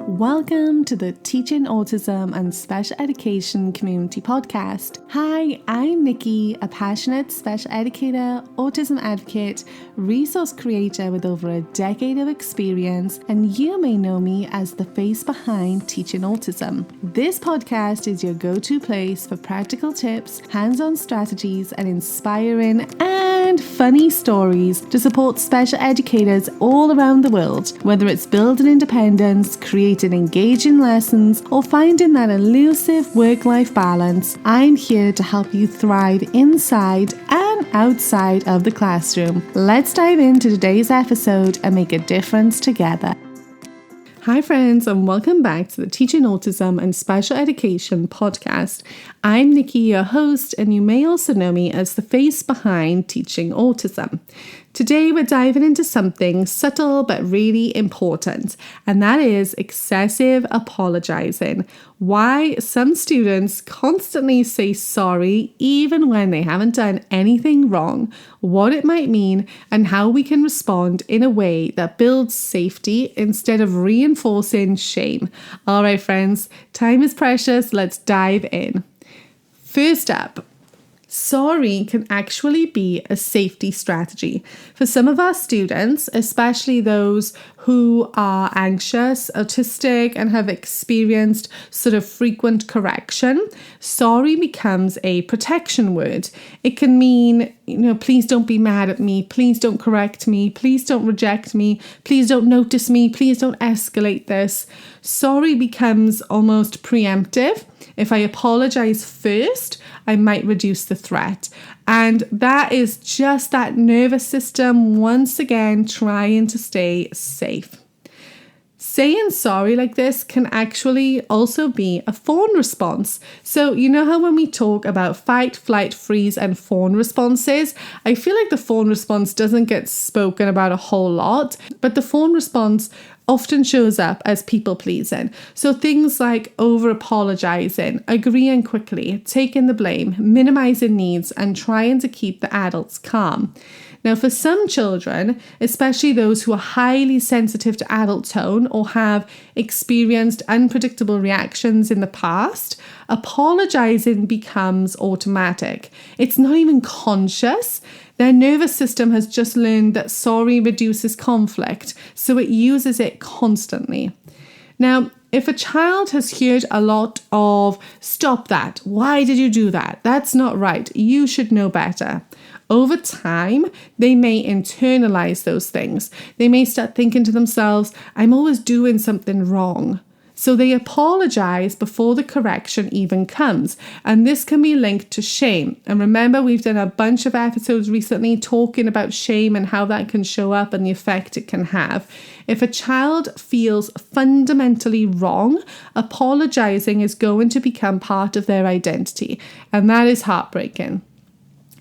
Welcome to the Teaching Autism and Special Education Community Podcast. Hi, I'm Nikki, a passionate special educator, autism advocate, resource creator with over a decade of experience, and you may know me as the face behind Teaching Autism. This podcast is your go-to place for practical tips, hands-on strategies, and inspiring and funny stories to support special educators all around the world, whether it's building independence, creating engaging lessons, or finding that elusive work-life balance. I'm here to help you thrive inside and outside of the classroom. Let's dive into today's episode and make a difference together. Hi friends, and welcome back to the Teaching Autism and Special Education podcast. I'm Nikki, your host, and you may also know me as the face behind Teaching Autism. Today we're diving into something subtle but really important, and that is excessive apologizing. Why some students constantly say sorry even when they haven't done anything wrong, what it might mean, and how we can respond in a way that builds safety instead of reinforcing shame. All right, friends, time is precious. Let's dive in. First up, sorry can actually be a safety strategy. For some of our students, especially those who are anxious, autistic, and have experienced sort of frequent correction, sorry becomes a protection word. It can mean, please don't be mad at me, please don't correct me, please don't reject me, please don't notice me, please don't escalate this. Sorry becomes almost preemptive. If I apologize first, I might reduce the threat. And that is just that nervous system once again trying to stay safe. Saying sorry like this can actually also be a fawn response. So you know how when we talk about fight, flight, freeze, and fawn responses, I feel like the fawn response doesn't get spoken about a whole lot, but the fawn response often shows up as people pleasing. So things like over apologizing, agreeing quickly, taking the blame, minimizing needs, and trying to keep the adults calm. Now, for some children, especially those who are highly sensitive to adult tone or have experienced unpredictable reactions in the past, apologizing becomes automatic. It's not even conscious. Their nervous system has just learned that sorry reduces conflict, so it uses it constantly. Now, if a child has heard a lot of, stop that, why did you do that? That's not right, you should know better. Over time, they may internalize those things. They may start thinking to themselves, I'm always doing something wrong. So they apologize before the correction even comes. And this can be linked to shame. And remember, we've done a bunch of episodes recently talking about shame and how that can show up and the effect it can have. If a child feels fundamentally wrong, apologizing is going to become part of their identity. And that is heartbreaking.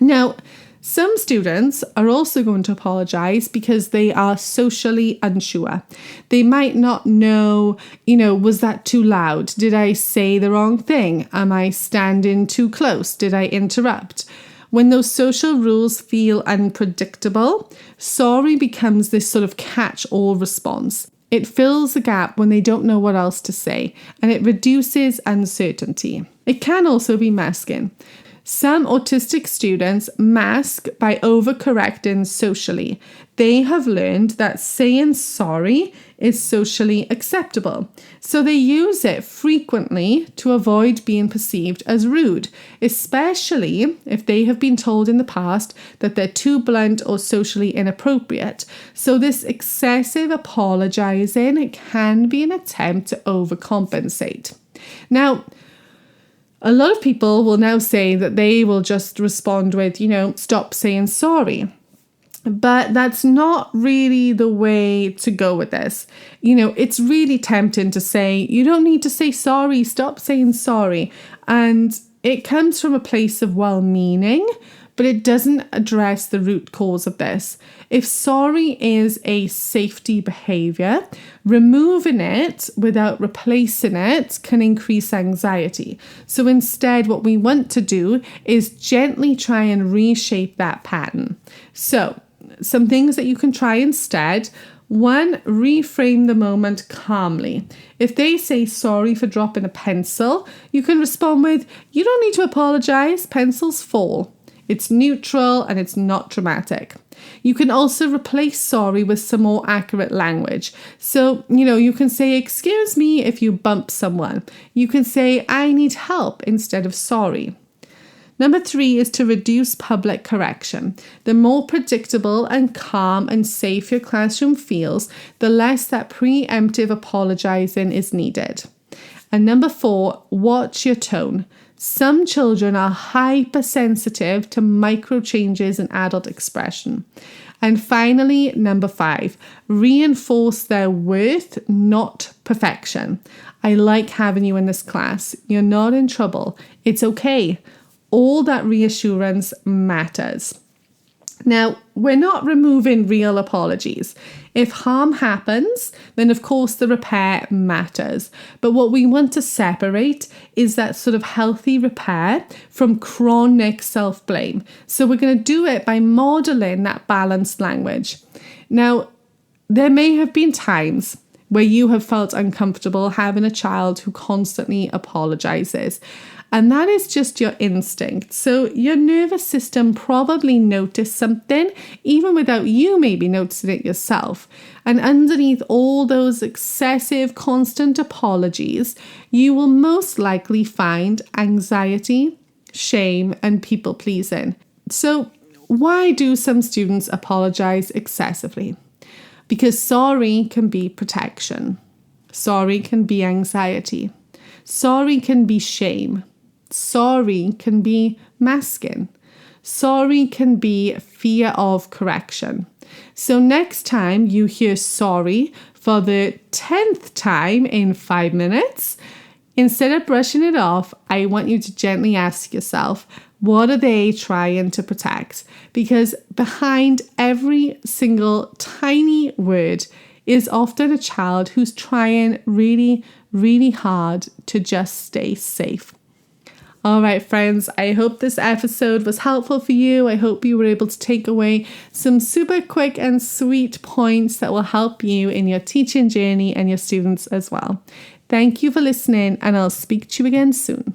Now, some students are also going to apologize because they are socially unsure. They might not know, was that too loud? Did I say the wrong thing? Am I standing too close? Did I interrupt? When those social rules feel unpredictable, sorry becomes this sort of catch-all response. It fills the gap when they don't know what else to say, and it reduces uncertainty. It can also be masking. Some autistic students mask by overcorrecting socially. They have learned that saying sorry is socially acceptable. So they use it frequently to avoid being perceived as rude, especially if they have been told in the past that they're too blunt or socially inappropriate. So this excessive apologizing can be an attempt to overcompensate. Now, a lot of people will now say that they will just respond with, stop saying sorry. But that's not really the way to go with this. It's really tempting to say, you don't need to say sorry, stop saying sorry. And it comes from a place of well-meaning, but it doesn't address the root cause of this. If sorry is a safety behavior, removing it without replacing it can increase anxiety. So instead, what we want to do is gently try and reshape that pattern. So some things that you can try instead. One, reframe the moment calmly. If they say sorry for dropping a pencil, you can respond with, you don't need to apologize, pencils fall. It's neutral and it's not dramatic. You can also replace sorry with some more accurate language. So, you can say, excuse me if you bump someone. You can say, I need help instead of sorry. Number 3 is to reduce public correction. The more predictable and calm and safe your classroom feels, the less that preemptive apologizing is needed. And number 4, watch your tone. Some children are hypersensitive to micro changes in adult expression. And finally, number 5, reinforce their worth, not perfection. I like having you in this class. You're not in trouble. It's okay. All that reassurance matters. Now, we're not removing real apologies. If harm happens, then of course the repair matters. But what we want to separate is that sort of healthy repair from chronic self-blame. So we're going to do it by modeling that balanced language. Now, there may have been times where you have felt uncomfortable having a child who constantly apologizes. And that is just your instinct. So your nervous system probably noticed something, even without you maybe noticing it yourself. And underneath all those excessive, constant apologies, you will most likely find anxiety, shame, and people pleasing. So why do some students apologize excessively? Because sorry can be protection. Sorry can be anxiety. Sorry can be shame. Sorry can be masking. Sorry can be fear of correction. So next time you hear sorry for the 10th time in 5 minutes, instead of brushing it off, I want you to gently ask yourself, what are they trying to protect? Because behind every single tiny word is often a child who's trying really, really hard to just stay safe. All right, friends, I hope this episode was helpful for you. I hope you were able to take away some super quick and sweet points that will help you in your teaching journey and your students as well. Thank you for listening, and I'll speak to you again soon.